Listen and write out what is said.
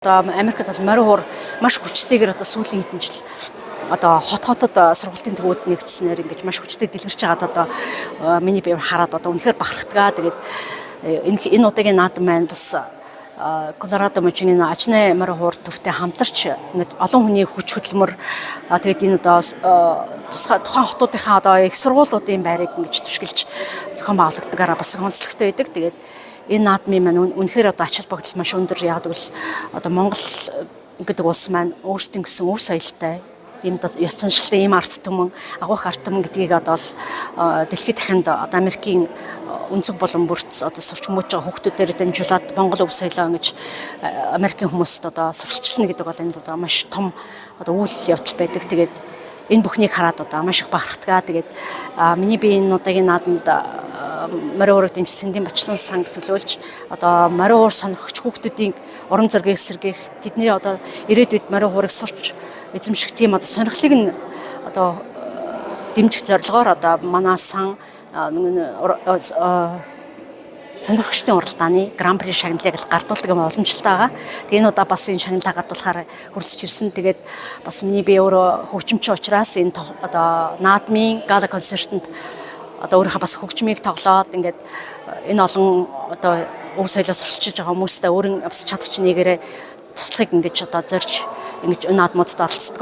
Америкт бол морин хуур маш хүчтэйгээр сүүлийн хэдэн жил хотод сургалтын төвүүд нэгдснээр ингэж маш хүчтэй дэлгэрч байгаад миний биеэр хараад үнэхээр бахархдаг. Тэгээд энэ удаагийн наадам маань бас Колорадо мужийн ажны морин хуур төвтэй хамтарч ингэж олон хүний хүч хөдөлмөр тэгээд энэ тухайн хотуудынхаа их сургуулиудын байрыг ингэж түшгэлж зохион байгуулагдгаараа бас онцлогтой байдаг. Тэгээд энэ наадмын маань үнэхээр ач холбогдол маш өндөр. Яг гэвэл Монгол гэдэг улс маань өөрсдийн гэсэн өв соёлтой ийм ёс заншилтай ийм арт түмэн агуулх арт түмэн гэдгийг дэлхийд дахинд Америкийн өнцөг болон бүрц сурч мууж байгаа хүүхдүүдээр дамжуулаад Монгол өв соёлоо ингэж Америкийн хүмүүст сурталчилна гэдэг бол энд маш том үйл явдал байдаг. Тэгээд энэ бүхнийг хараад маш их бахархдаг. Тэгээд миний би энэ удаагийн наадамд морин хуурыг дэмжих Сэндийн Бачлан санг төлөөлж морин хуур сонирхогч хүүхдүүдийн урам зориг эсэргэх тэдний ирээдүйд морин хуурыг сурч эзэмших тийм сонирхлыг нь дэмжих зорилгоор манай сан сонирхогчдын уралдааны гран-при шагналыг гардуулдаг юм боломжтой байгаа. Тэгээ энэ удаа бас энэ шагналаа гардуулахаар хүрсэж ирсэн. Тэгээд бас миний би өөрөө хөгжимчин учраас энэ наадмын гала концертанд өөрийнхөө бас хөгжмийг тоглоод ингээд энэ олон өв соёлоо сурчилж байгаа хүмүүстээ өөрийн бас чадчих нэгээрээ туслахыг ингэж зорж ингэж энэ наадмуудад оролцдог.